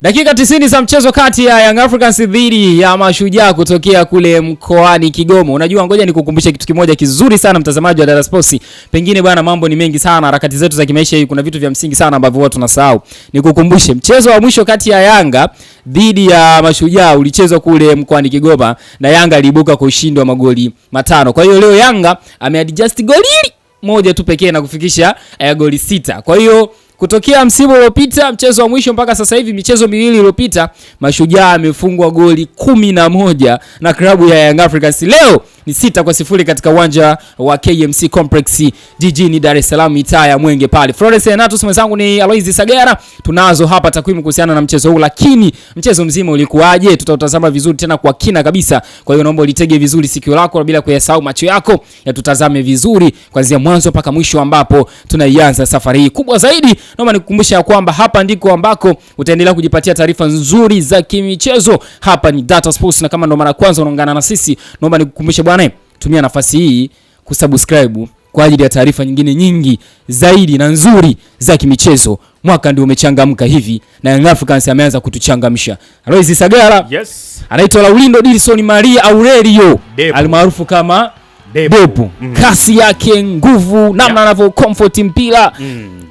Dakika 90 za mchezo kati ya Young Africans dhidi ya Mashujaa kutokea kule mkoani Kigoma. Unajua, ngoja nikukumbushe kitu kimoja kizuri sana mtazamaji wa Dar Sports. Pengine bwana, mambo ni mengi sana, harakati zetu za kimaisha hii kuna vitu vya msingi sana ambavyo watu tunasahau. Nikukumbushe mchezo wa mwisho kati ya Yanga dhidi ya Mashujaa ulichezwa kule mkoani Kigoma na Yanga iliibuka kwa ushindi wa magoli 5. Kwa hiyo leo Yanga ameadjust goli moja tu pekee na kufikisha goli 6. Kwa hiyo kutokea msimu uliopita mchezo wa mwisho mpaka sasa hivi michezo miwili iliyopita Mashujaa amefungwa goli 11 na klabu ya Young Africans. Leo ni 6-0 katika uwanja wa KMC Complex jijini Dar es Salaam, mitaa ya Mwenge pale. Florence Renatus mwenzangu ni Aloizi Sagara. Tunazo hapa takwimu kuhusiana na mchezo huu, lakini mchezo mzima ulikuwaje tutautazama vizuri tena kwa kina kabisa. Kwa hiyo naomba ulitege vizuri sikio lako bila kuyasahau macho yako, yatutazame vizuri kuanzia mwanzo mpaka mwisho ambapo tunaianza safari hii kubwa zaidi. Naomba nikukumbusha kwamba hapa ndiko ambako utaendelea kujipatia taarifa nzuri za kimichezo. Hapa ni Data Sports, na kama ndo mara kwanza unaungana na sisi, naomba nikukumbushe bwana, tumia nafasi hii kusubscribe kwa ajili ya taarifa nyingine nyingi zaidi na nzuri za kimichezo. Mwaka ndio umechangamka hivi na Young Africans ameanza kutuchangamsha. Aloizi Sagara, yes, anaitwa Laulindo Dilson Maria Aurelio almaarufu kama Depu. Kasi yake, nguvu, namna anavyo comfort mpira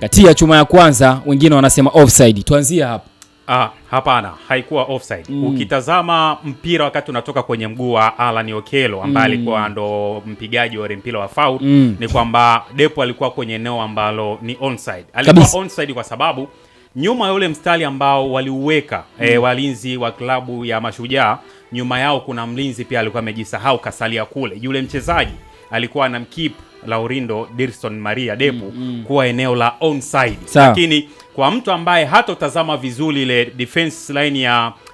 katia chuma ya kwanza, wengine wanasema offside. Tuanzie hapa. Hapana, haikuwa offside. Ukitazama mpira wakati unatoka kwenye mguu wa Alan Okello ambaye alikuwa ndo mpigaji wa mpira wa foul, ni kwamba Depu alikuwa kwenye eneo ambalo ni onside. Alikuwa onside kwa sababu nyuma ya ule mstari ambao waliuweka walinzi wa klabu ya Mashujaa, nyuma yao kuna mlinzi pia alikuwa amejisahau kasalia kule. Yule mchezaji alikuwa anamkeep Laulindo Dilson Maria Depu kuwa eneo la onside. Lakini kwa mtu ambaye hatotazama vizuri ile defense line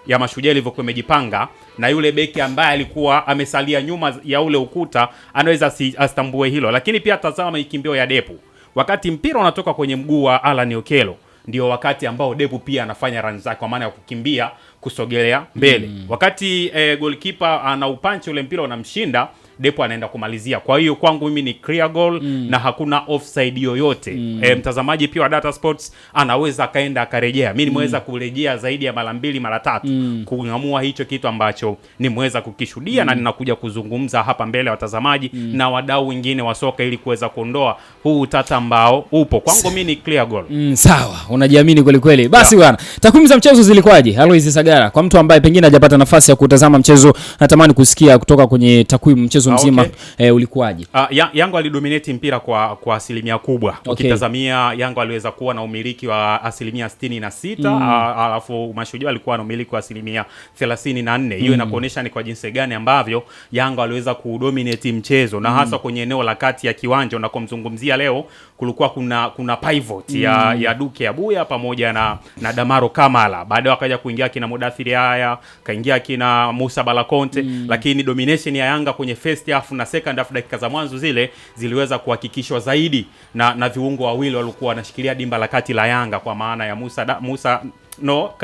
ya Mashujaa ilivyokuwa imejipanga, na yule beki ambaye alikuwa amesalia nyuma ya ule ukuta, anaweza astambue hilo. Lakini pia tazama ikimbio ya Depu wakati mpira unatoka kwenye mguu wa Alan Okello, ndio wakati ambao Depu pia anafanya run zake kwa maana ya kukimbia kusogelea mbele. Wakati goalkeeper ana upanchi ule mpira unamshinda, Depu anaenda kumalizia. Kwa hiyo kwangu mimi ni clear goal na hakuna offside yoyote. Mtazamaji pia wa Data Sports anaweza kaenda akarejea. Mimi nimeweza kurejea zaidi ya mara 2 mara 3 kuamua hicho kitu ambacho nimeweza kukishuhudia na ninakuja kuzungumza hapa mbele ya watazamaji na wadau wengine wa soka ili kuweza kuondoa huu utata ambao upo. Kwangu mimi ni clear goal. Sawa, unajiamini kweli kweli. Basi bwana, takwimu za mchezo zilikwaje? Aloizi Sagara, kwa mtu ambaye pengine hajapata nafasi ya kutazama mchezo, natamani kusikia kutoka kwenye takwimu mchezo mzima ulikuwaje? Yanga alidominate mpira kwa asilimia kubwa. Ukitazamia Yanga aliweza kuwa na umiliki wa asilimia 66, alafu Mashujaa alikuwa na umiliki wa asilimia 34. Hiyo inakuonesha ni kwa jinsi gani ambavyo Yanga aliweza kudominate mchezo, na hasa kwenye eneo la kati ya kiwanja. Unakomzungumzia leo kulikuwa kuna pivot ya Duke Abuya pamoja na Damaro Kamala. Baadaye akaja kuingia kina Mudathiri Haya, kaingia kina Musa Balakonte, lakini domination ya Yanga kwenye first half na second half, dakika za mwanzo zile ziliweza kuhakikishwa zaidi na viungo wawili walikuwa wanashikilia dimba la kati la Yanga, kwa maana ya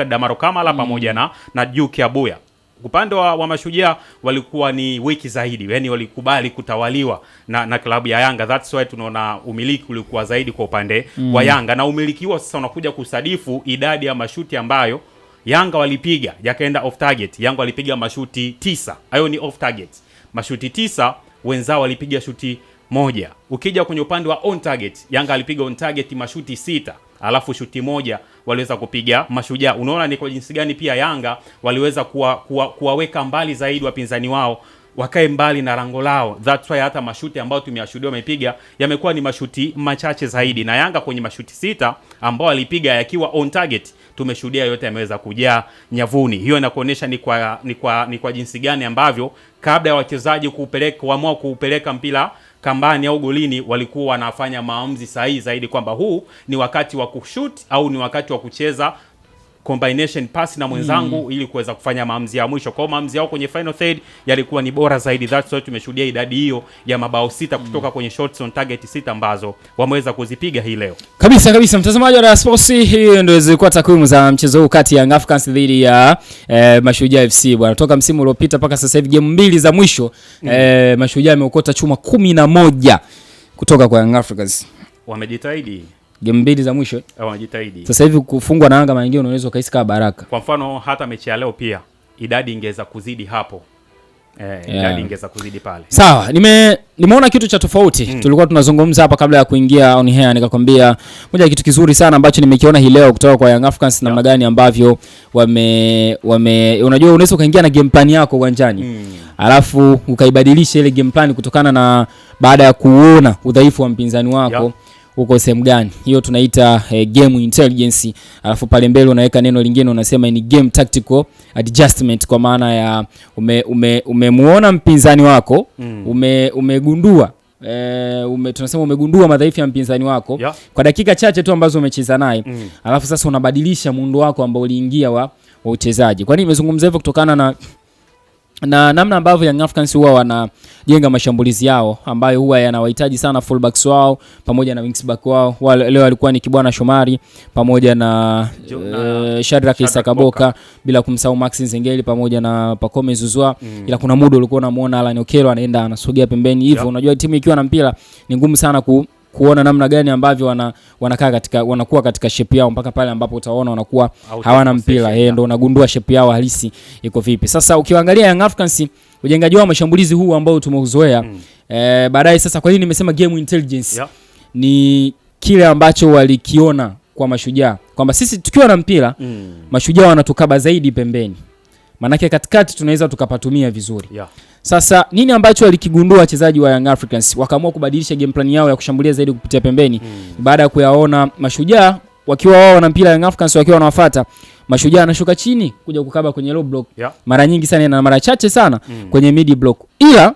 Damaro Kamala pamoja na Duke Abuya. Upande wa Mashujaa walikuwa ni wiki zaidi, yani walikubali kutawaliwa na klabu ya Yanga. That's why tunaona umiliki ulikuwa zaidi kwa upande wa Yanga, na umiliki huo sasa unakuja kusadifu idadi ya mashuti ambayo Yanga walipiga yakaenda off target. Yanga walipiga mashuti 9, hayo ni off target. Mashuti 9, wenzao walipiga shuti 1. Ukija kwenye upande wa on target, Yanga alipiga on target mashuti 6, alafu shuti 1 waliweza kupiga Mashujaa. Unaona ni kwa jinsi gani pia Yanga waliweza kuwaweka mbali zaidi wapinzani wao, wakae mbali na lango lao. That's why hata mashuti ambayo tumeyashuhudia wamepiga yamekuwa ni mashuti machache zaidi, na Yanga kwenye mashuti 6 ambao alipiga yakiwa on target, tumeshuhudia yote yameweza kujaa nyavuni. Hiyo inakuonesha ni kwa jinsi gani ambavyo kabla ya wachezaji kuamua kuupeleka mpira kambani au golini, walikuwa wanafanya maamuzi sahihi zaidi kwamba huu ni wakati wa kushoot au ni wakati wa kucheza combination pass na mwenzangu ili kuweza kufanya maamuzi ya mwisho. Kwa maamuzi yao kwenye final third yalikuwa ni bora zaidi. That's why tumeshuhudia idadi hiyo ya mabao 6 kutoka kwenye shots on target 6 ambazo wameweza kuzipiga hii leo. Kabisa mtazamaji wa Dar Sports, hiyo ndio zilikuwa takwimu za mchezo huu kati ya Young Africans dhidi ya Mashujaa FC bwana. Toka msimu uliopita mpaka sasa hivi game 2 za mwisho Mashujaa ameokota chuma 11 kutoka kwa Young Africans. Wamejitahidi. game mbili za mwisho wanajitahidi. Sasa hivi kufungwa na Yanga mara nyingine unaweza kaisi kama baraka. Kwa mfano hata mechi ya leo pia idadi ingeweza kuzidi hapo. Idadi ingeweza kuzidi pale. Sawa, nimeona kitu cha tofauti. Tulikuwa tunazungumza hapa kabla ya kuingia on air, nikakwambia moja kitu kizuri sana ambacho nimekiona hii leo kutoka kwa Young Africans, namna gani ambavyo unajua unaweza ukaingia na game plan yako uwanjani. Alafu ukaibadilisha ile game plan kutokana na baada ya kuona udhaifu wa mpinzani wako uko sehemu gani. Hiyo tunaita game intelligence. Alafu pale mbele unaweka neno lingine unasema ni game tactical adjustment, kwa maana ya umemuona mpinzani wako, umegundua tunasema umegundua madhaifu ya mpinzani wako kwa dakika chache tu ambazo umecheza naye. Alafu sasa unabadilisha muundo wako ambao uliingia wa uchezaji. Kwa nini nimezungumza hivyo? Kutokana na namna ambavyo Young Africans huwa wanajenga mashambulizi yao ambayo huwa yanawahitaji sana fullbacks wao pamoja na wingsback wao. Leo alikuwa ni Kibwana Shomari pamoja na Shadrack Isakaboka, bila kumsahau Max Nzengeli pamoja na Pacome Zouzoua. Ila kuna muda ulikuwa unamuona Alan Okello anaenda anasogea pembeni hivyo. Unajua timu ikiwa na mpira ni ngumu sana kuona namna gani ambavyo wanakuwa katika shape yao mpaka pale ambapo utaona wanakuwa hawana mpira. Ndio unagundua shape yao halisi iko vipi. Sasa ukiangalia Young Africans ujengaji wao mashambulizi huu ambao tumeuzoea baadaye. Sasa kwa nini nimesema game intelligence? Ni kile ambacho walikiona kwa Mashujaa kwamba sisi tukiwa na mpira Mashujaa wanatukaba zaidi pembeni, manake katikati tunaweza tukapatumia vizuri. Sasa nini ambacho walikigundua wachezaji wa Young Africans wakaamua kubadilisha game plan yao ya kushambulia zaidi kupitia pembeni baada ya kuyaona Mashujaa wakiwa wao na mpira, Young Africans wakiwa wanawafuata Mashujaa anashuka chini kuja kukaba kwenye low block mara nyingi sana na mara chache sana kwenye mid block, ila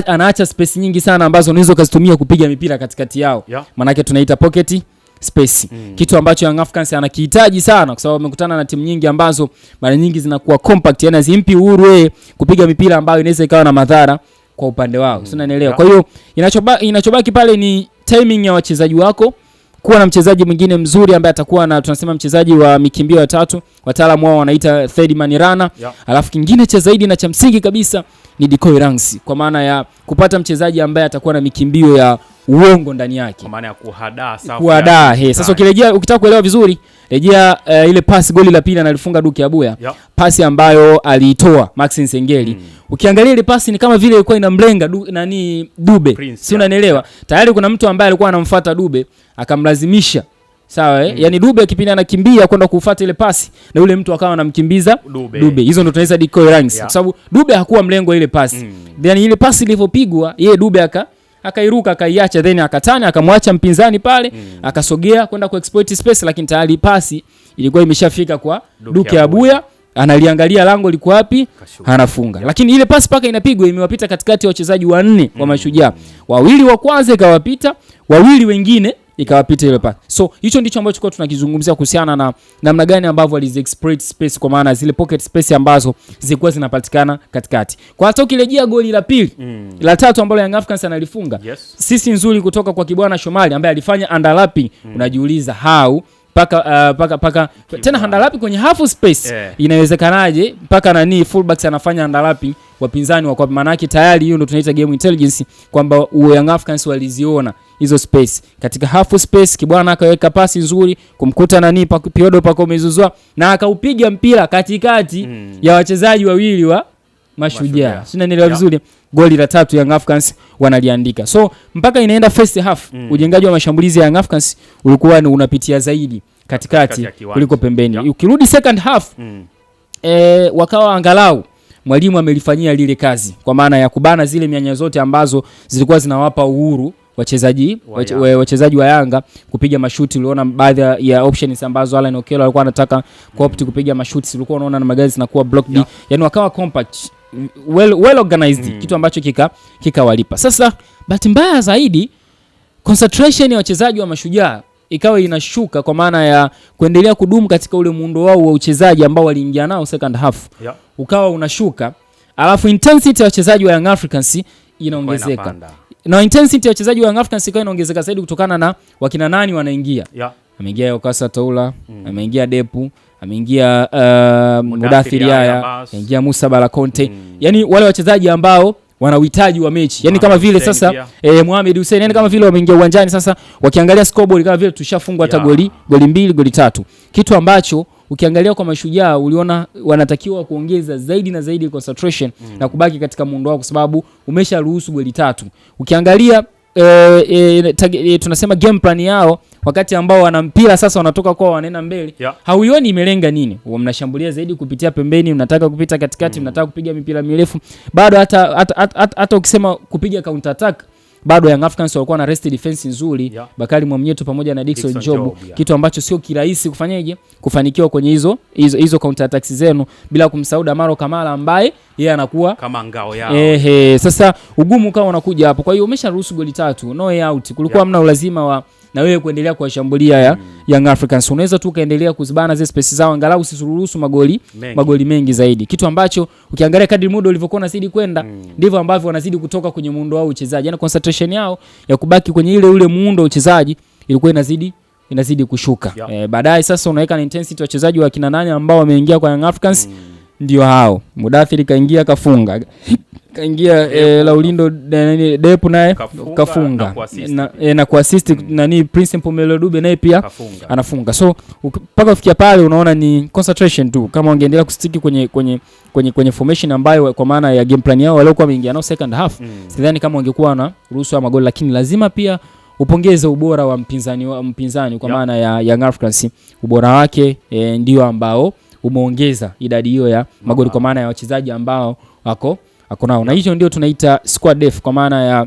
anaacha space nyingi sana ambazo unaweza kuzitumia kupiga mipira katikati yao. Manake tunaita pocket space. Kitu ambacho Young Africans anakihitaji sana kwa sababu wamekutana na timu nyingi ambazo mara nyingi zinakuwa compact, yani zimpi uhuru kupiga mipira ambayo inaweza ikawa na madhara kwa upande wao. Sio, unanielewa? Kwa hiyo inachobaki pale ni timing ya wachezaji wako, kuwa na mchezaji mwingine mzuri ambaye atakuwa na tunasema mchezaji wa mikimbio watatu, wataalamu wao wanaita third man runner. Alafu kingine cha zaidi na cha msingi kabisa ni decoy runs, kwa maana ya kupata mchezaji ambaye atakuwa na mikimbio ya uongo ndani yake, kwa maana ya kuhadaa safu. Sasa ukitaka kuelewa vizuri, rejea ile pass goli la pili analifunga Duke Abuya. Pasi ambayo aliitoa Max Nzengeli. Ukiangalia ile pasi ni kama vile ilikuwa inamlenga Dube. Si unanielewa? Tayari kuna mtu ambaye alikuwa anamfuata Dube akamlazimisha. Sawa yani Dube akipindi anakimbia kwenda kufuata ile pasi na yule mtu akawa anamkimbiza Dube. Hizo ndo tunaweza decoy runs. Kwa sababu Dube hakuwa mlengo ile pasi. Then ile pasi ilipopigwa yeye Dube akairuka akaiacha, then akatana akamwacha mpinzani pale akasogea kwenda kuexploit space, lakini tayari pasi ilikuwa imeshafika kwa Duke Abuya, analiangalia lango liko wapi, anafunga. Lakini ile pasi paka inapigwa imewapita katikati ya wachezaji wanne wa Mashujaa. Wawili wa kwanza ikawapita, wawili wengine ikawapita ile pasi. So hicho ndicho ambacho tulikuwa tunakizungumzia kuhusiana na namna gani ambavyo waliexploit space, kwa maana zile pocket space ambazo zilikuwa zinapatikana katikati. Kwa hata ukirejea goli la pili la tatu ambalo Young Africans analifunga, sisi nzuri kutoka kwa Kibwana Shomari ambaye alifanya underlapping. Unajiuliza how paka tena underlapping kwenye half space inawezekanaje mpaka fullbacks anafanya underlapping wapinzani kwa maana yake tayari hiyo ndio tunaita game intelligence, kwamba Young Africans waliziona hizo space katika half space. Kibwana akaweka pasi nzuri kumkuta Piodo Pacome Zouzoua na akaupiga mpira katikati ya wachezaji wawili wa Mashujaa. Sina nielewa vizuri. Goli la tatu Young Africans wanaliandika. So mpaka inaenda first half ujengaji wa mashambulizi ya Young Africans ulikuwa ni unapitia zaidi katikati kuliko pembeni. Ukirudi second half wakawa angalau mwalimu amelifanyia lile kazi, kwa maana ya kubana zile mianya zote ambazo zilikuwa zinawapa uhuru wachezaji wa Yanga kupiga mashuti. Uliona baadhi ya options ambazo Alan Okello alikuwa anataka kuopt kupiga mashuti, ulikuwa unaona na magari zinakuwa blocked. Yani wakawa compact, well organized, kitu ambacho kikawalipa. Sasa bahati mbaya zaidi concentration ya wachezaji wa Mashujaa ikawa inashuka, kwa maana ya kuendelea kudumu katika ule muundo wao wa uchezaji ambao waliingia nao second half. Ukawa unashuka, alafu intensity ya wachezaji wa Young Africans inaongezeka. Na intensity ya wachezaji wa Young Africans ikawa inaongezeka zaidi kutokana na wakina nani wanaingia. Ameingia Okasa Toula, ameingia Depu, ameingia Mudathir Yahya, ameingia Musa Bala Conte. Yani wale wachezaji ambao wana uhitaji wa mechi. Yani kama vile sasa Mohamed Hussein, yani kama vile wameingia uwanjani sasa wakiangalia scoreboard kama vile tushafungwa hata goli 2, goli 3. Kitu ambacho ukiangalia kwa Mashujaa uliona wanatakiwa kuongeza zaidi na zaidi concentration na kubaki katika muundo wao kwa sababu umesharuhusu goli 3. Ukiangalia tunasema game plan yao wakati ambao wana mpira sasa wanatoka kwa wanaenda mbele, hauioni imelenga nini. Mnashambulia zaidi kupitia pembeni, mnataka kupita katikati, mnataka kupiga mipira mirefu. Bado hata ukisema kupiga counter attack bado Young Africans walikuwa na rest defense nzuri, Bakari Mwamnyeto pamoja na Dickson Job, kitu ambacho sio kirahisi kufanyaje kufanikiwa kwenye hizo counter attacks zenu bila kumsahau Damaro Kamara ambaye yeye anakuwa kama ngao yao. Sasa ugumu kama unakuja hapo. Kwa hiyo umesharuhusu goli 3, no way out. Kulikuwa hamna ulazima wa na wewe kuendelea kuwashambulia Young Africans. Unaweza tu kaendelea kuzibana zile space zao angalau usiruhusu magoli mengi zaidi. Kitu ambacho ukiangalia kadri muda ulivyokuwa unazidi kwenda ndivyo ambavyo wanazidi kutoka kwenye muundo wao uchezaji. Yaani concentration yao ya kubaki kwenye ule muundo uchezaji ilikuwa inazidi kushuka. Baadaye sasa unaweka na intensity wachezaji wa kina nani ambao wameingia kwa Young Africans ndio hao. Mudathiri kaingia kafunga. Kaingia Laulindo Depu naye kafunga na kuassist nani Prince Mpomelo Dube naye pia anafunga. So mpaka kufikia pale unaona ni concentration tu. Kama wangeendelea kustiki kwenye formation ambayo kwa maana ya game plan yao waliokuwa wameingia nao second half, sidhani kama wangekuwa na ruhusa ya magoli. Lakini lazima pia upongeze ubora wa mpinzani kwa maana ya Young Africans. Ubora wake ndio ambao umeongeza idadi hiyo ya magoli kwa maana ya wachezaji ambao wako nao. Na hiyo ndio tunaita squad depth kwa maana ya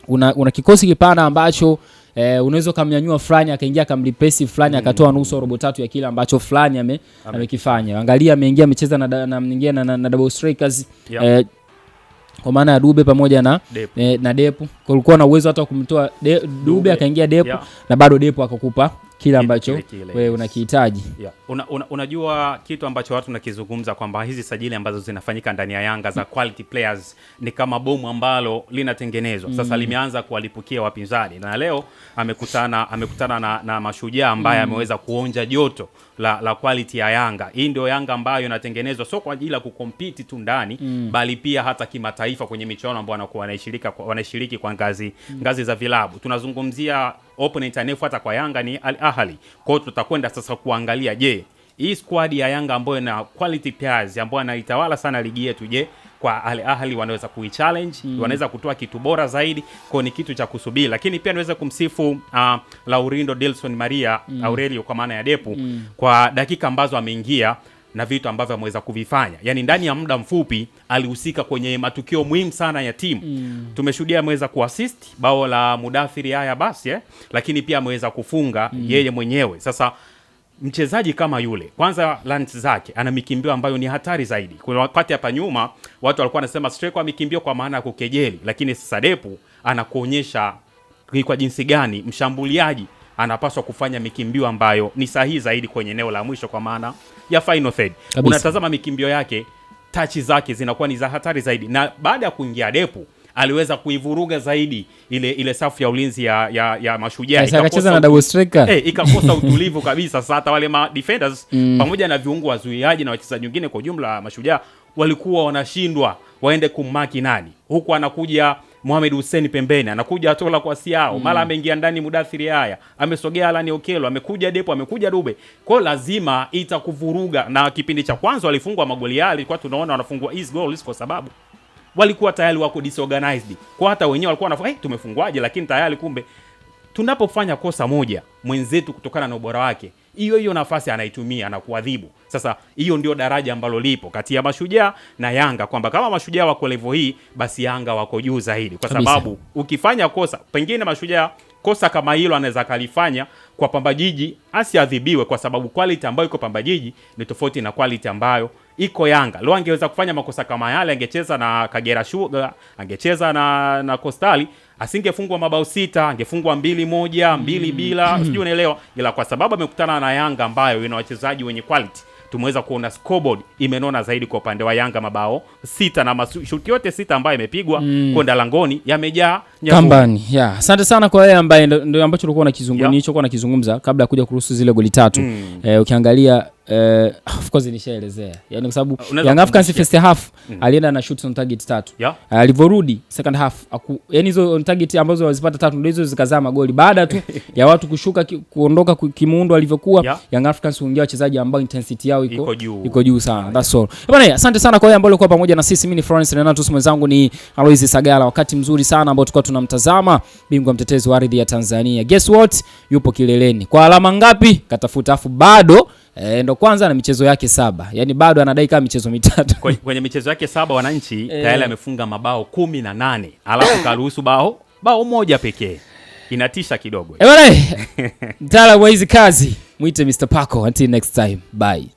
una kikosi kipana ambacho unaweza kumnyanyua fulani akaingia akamreplace fulani akatoa nusu robo tatu ya kile ambacho fulani amekifanya. Angalia ameingia amecheza na double strikers kwa maana ya Dube pamoja na Depu. Kulikuwa na uwezo hata wa kumtoa Dube akaingia Depu na bado Depu akakupa kile ambacho wewe unakihitaji. Unajua kitu ambacho watu nakizungumza kwamba hizi sajili ambazo zinafanyika ndani ya Yanga za quality players ni kama bomu ambalo linatengenezwa. Sasa limeanza kuwalipukia wapinzani. Na leo amekutana na Mashujaa ambaye ameweza kuonja joto la quality ya Yanga. Hii ndio Yanga ambayo inatengenezwa sio kwa ajili ya kucompete tu ndani bali pia hata kimataifa kwenye michuano ambayo wanakuwa wanashiriki kwa ngazi za vilabu. Tunazungumzia opponent anayefuata kwa Yanga ni Al Ahly. Kwa hiyo tutakwenda sasa kuangalia hii squad ya Yanga ambayo na quality players ambayo anaitawala sana ligi yetu, kwa Al Ahly wanaweza kuichallenge, wanaweza kutoa kitu bora zaidi. Kwa ni kitu cha kusubiri. Lakini pia naweza kumsifu Laurindo Delson Maria Aurelio kwa maana ya Depu kwa dakika ambazo ameingia na vitu ambavyo ameweza kuvifanya. Yaani ndani ya muda mfupi alihusika kwenye matukio muhimu sana ya timu. Tumeshuhudia ameweza kuassist bao la Mudathiri haya basi lakini pia ameweza kufunga yeye mwenyewe. Sasa mchezaji kama yule, kwanza lance zake ana mikimbio ambayo ni hatari zaidi. Kwa wakati hapa nyuma watu walikuwa wanasema striker mikimbio kwa maana ya kukejeli, lakini sasa Depu anakuonyesha kwa jinsi gani mshambuliaji anapaswa kufanya mikimbio ambayo ni sahihi zaidi kwenye eneo la mwisho kwa maana ya final third. Unatazama mikimbio yake, touch zake zinakuwa ni za hatari zaidi. Na baada ya kuingia Depu aliweza kuivuruga zaidi ile safu ya ulinzi ya Mashujaa, akacheza na double striker ikakosa utulivu kabisa. Sasa hata wale defenders pamoja na viungo wazuiaji na wachezaji wengine kwa jumla Mashujaa walikuwa wanashindwa waende kummaki nani. Huku anakuja Mohamed Hussein pembeni, anakuja Atola kwa Siao, mara ameingia ndani Mudathiri haya, amesogea Alani Okelo, amekuja Depo, amekuja Dube. Kwa lazima itakuvuruga. Na kipindi cha kwanza walifungwa magoli yale, kwa tunaona wanafungwa easy goals kwa sababu walikuwa tayari wako disorganized. Kwa hata wenyewe walikuwa wanafunga tumefungwaje, lakini tayari kumbe tunapofanya kosa moja mwenzetu kutokana na ubora wake hiyo nafasi anaitumia na kuadhibu. Sasa hiyo ndio daraja ambalo lipo kati ya Mashujaa na Yanga, kwamba kama Mashujaa wako level hii basi Yanga wako juu zaidi, kwa sababu ukifanya kosa pengine Mashujaa kosa kama hilo anaweza kalifanya kwa Pamba Jiji asiadhibiwe, kwa sababu quality ambayo iko Pamba Jiji ni tofauti na quality ambayo iko Yanga. Leo angeweza kufanya makosa kama yale, angecheza na Kagera Sugar, angecheza na Coastal, asingefungwa mabao 6, angefungwa 2-1, 2-0, sijui unaelewa. Ila kwa sababu amekutana na Yanga ambayo ina wachezaji wenye quality, tumeweza kuona scoreboard imenona zaidi kwa upande wa Yanga. Mabao 6 na mashuti yote 6 ambayo imepigwa kwenda langoni yamejaa kambani. Asante sana kwa yeye ambaye ndio ambacho tulikuwa tunakizungumza kabla ya kuja kuruhusu zile goli 3. Ukiangalia of course nishaelezea. Yaani kwa sababu Young Africans first half alienda na shots on target 3. Yeah. Alivorudi second half yaani hizo on target ambazo walizipata 3 ndio hizo zikazaa magoli. Baada tu ya watu kushuka kuondoka kimuundo alivyokuwa, yeah. Young Africans huingia wachezaji ambao intensity yao iko juu sana. That's all. Bwana, asante sana kwa wale ambao walikuwa pamoja na sisi. Mimi ni Florence Renatus, mwenzangu ni Alois Sagala. Wakati mzuri sana ambao tulikuwa tunamtazama bingwa mtetezi wa ardhi ya Tanzania. Guess what? Yupo kileleni. Kwa alama ngapi? Katafuta afu bado ndo kwanza na michezo yake 7. Yaani bado anadai kama michezo 3. Kwenye michezo yake 7 wananchi tayari amefunga mabao 18. Alafu karuhusu bao moja pekee. Inatisha kidogo. Bwana, mtaalamu wa hizi kazi muite Mr. Paco. Until next time. Bye.